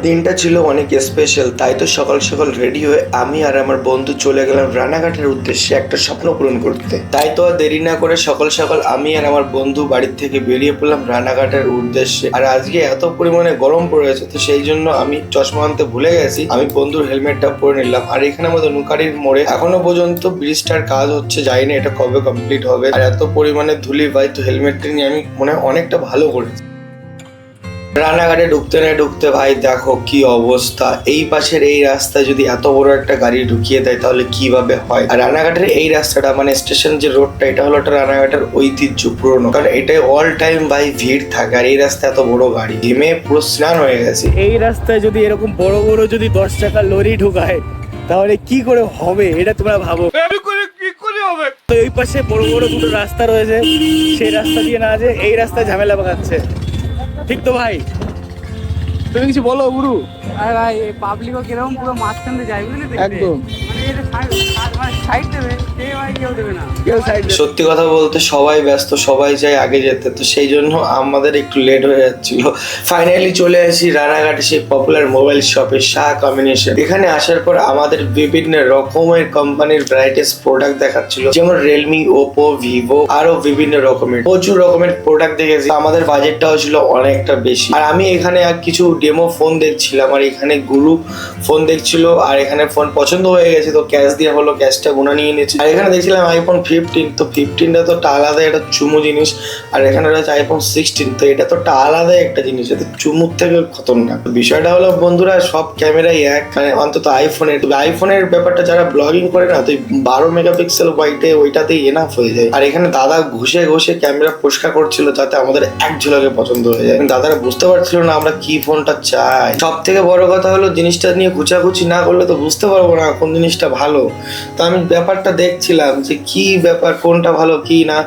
দিনটা ছিল অনেক স্পেশাল, তাই তো সকাল সকাল রেডি হয়ে আমি আর আমার বন্ধু চলে গেলাম রানাঘাটের উদ্দেশ্যে একটা স্বপ্ন পূরণ করতে। তাই তো আর দেরি না করে সকাল সকাল আমি আর আমার বন্ধু বাড়ির থেকে বেরিয়ে পড়লাম রানাঘাটের উদ্দেশ্যে। আর আজকে এত পরিমাণে গরম পড়েছে, তো সেই জন্য আমি চশমা আনতে ভুলে গেছি। আমি বন্ধুর হেলমেটটা পরে নিলাম। আর এখানে আমাদের নুকারির মোড়ে এখনো পর্যন্ত ব্রিজটার কাজ হচ্ছে, যাই না এটা কবে কমপ্লিট হবে। আর এত পরিমাণে ধুলি ভাই, তো হেলমেটটা নিয়ে আমি মনে হয় অনেকটা ভালো করেছি। রানাঘাটে ঢুকতে না ঢুকতে ভাই দেখো কি অবস্থা। এই পাশের এই রাস্তায় যদি এত বড় একটা গাড়ি ঢুকিয়ে দেয় তাহলে কিভাবে হয়। আর রানাঘাটের এই রাস্তাটা মানে স্টেশন যে রোডটা, এটা হলো একটা রানাঘাটের ঐতিহ্য পুরনো, কারণ এটাই অল টাইম ভাই ভিড় থাকে। আর এই রাস্তায় এত বড় গাড়ি ঘেমে পুরো স্নান হয়ে গেছে। এই রাস্তায় যদি এরকম বড় বড় যদি 10 চাকার লরি ঢুকায় তাহলে কি করে হবে, এটা তোমরা ভাবো। কি করে হবে? তো এই পাশে বড় বড় দুটো রাস্তা রয়েছে, সেই রাস্তা দিয়ে না যে এই রাস্তায় ঝামেলা পাকাচ্ছে, ঠিক তো ভাই? তুমি কিছু বলো গুরু। আরে ভাই এই পাবলিকও কিরকম পুরো মাঝখান দিয়ে যায় বুঝলি তো? একদম মানে এটা সাইড দেবে, সে ভাই কেউ দেবে না। কেউ সাইড। সত্যি কথা বলতে সবাই ব্যস্ত, সবাই চায় আগে যেতে, তো সেই জন্য আমাদের একটু লেট হয়ে যাচ্ছিল। ফাইনালি চলে আসি রানাঘাটে সেই পপুলার মোবাইল শপে শাহ কম্বিনেশন। এখানে আসার পর আমাদের বিভিন্ন রকমের কোম্পানির ভ্যারাইটিস প্রোডাক্ট দেখাচ্ছিল, যেমন রিয়েলমি, ওপো, ভিভো, আরো বিভিন্ন রকমের প্রচুর রকমের প্রোডাক্ট দেখেছি। আমাদের বাজেটটাও ছিল অনেকটা বেশি। আর আমি এখানে কিছু ডেমো ফোন দেখছিলাম, আর এখানে গুরু ফোন দেখছিল। আর এখানে ফোন পছন্দ হয়ে গেছে, তো ক্যাশ দিয়ে হলো, ক্যাশটা গুনা নিয়ে নিয়েছি। আর এখানে দেখছিলাম আইফোন 15, তো 15টা তো আলাদা একটা চুমু জিনিস। আর এখানে রয়েছে আইফোন 16, তো এটা তো আলাদা একটা জিনিস, এটা চুমুর থেকে খতরনাক। বিষয়টা হলো বন্ধুরা, সব ক্যামেরাই এক, মানে অন্তত আইফোনের ব্যাপারটা যারা ব্লগিং করে না, তো 12 মেগাপিক্সেল ওয়াইটে ওইটাতেই এনাফ হয়ে যায়। আর এখানে দাদা ঘষে ঘষে ক্যামেরা পরিষ্কার করছিল যাতে আমাদের এক ঝলকে পছন্দ হয়ে যায়। দাদারা বুঝতে পারছিল না আমরা কি ফোনটা চাই। সব থেকে বড় কথা হলো জিনিসটা নিয়ে খুচাখুচি না করলে তো বুঝতে পারবো না কোন জিনিসটা ভালো। তো আমি ব্যাপারটা দেখছিলাম যে কি ব্যাপার, কোনটা ভালো কি না।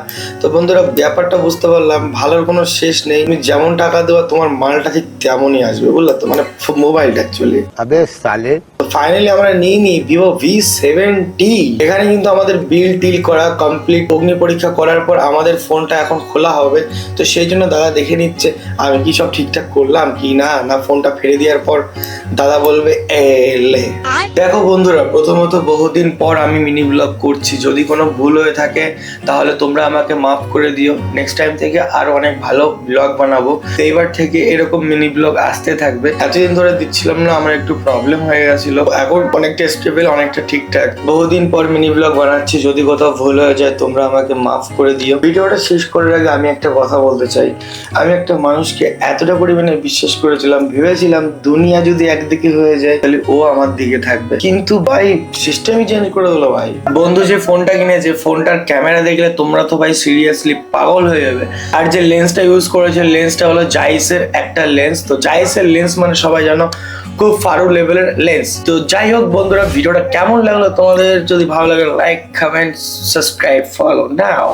তো বন্ধুরা ব্যাপারটা বুঝতে পারলাম, ভালোর কোনো শেষ নেই। তুমি যেমন টাকা দেওয়া তোমার মালটা ঠিক তেমনই আসবে, বুঝলে তো, মানে মোবাইলটা অ্যাকচুয়ালি। আবে সালে ফাইনালি আমরা নিয়ে নিই ভিভো V70। এখানে কিন্তু আমাদের বিল টিল করা কমপ্লিট, অগ্নি পরীক্ষা করার পর আমাদের ফোনটা এখন খোলা হবে। তো সেই জন্য দাদা দেখে নিচ্ছে আমি কি সব ঠিকঠাক করলাম কি না। ফোনটা ফেলে দেওয়ার পর দাদা বলবে এলে। দেখো বন্ধুরা, প্রথমত বহুদিন পর আমি মিনি ব্লগ করছি, যদি কোনো ভুল হয়ে থাকে তাহলে তোমরা আমাকে মাফ করে দিও। নেক্সট টাইম থেকে আরো অনেক ভালো ব্লগ বানাবো। এইবার থেকে এরকম মিনি ব্লগ আসতে থাকবে। এতদিন ধরে দিচ্ছিলাম না, আমার একটু প্রবলেম হয়ে গেছিল, এখন অনেকটা স্টেবল, অনেকটা ঠিকঠাক। বহুদিন পর মিনি ব্লগ বানাচ্ছি, যদি কোথাও ভুল হয়ে যায় তোমরা আমাকে মাফ করে দিও। ভিডিওটা শেষ করার আগে আমি একটা কথা বলতে চাই। আমি একটা মানুষকে এতটা পরিমাণে বিশ্বাস করেছিলাম, ভেবেছিলাম দুনিয়া যদি একদিকে হয়ে যায় তাহলে ও আমার দিকে থাকবে, কিন্তু ভাই সিস্টেমই চেঞ্জ করে দিল ভাই। বন্ধু যে ফোনটা কিনেছে, ফোনটার ক্যামেরা দেখলে তোমরা তো ভাই সিরিয়াসলি পাগল হয়ে যাবে। আর যে লেন্সটা ইউজ করেছে, লেন্সটা হলো জাইসের একটা লেন্স। তো জাইসের লেন্স মানে সবাই জানো খুব ফারু লেভেলের লেন্স। তো যাই হোক বন্ধুরা, ভিডিওটা কেমন লাগলো তোমাদের? যদি ভালো লাগে লাইক, কমেন্ট, সাবস্ক্রাইব, ফলো নাও।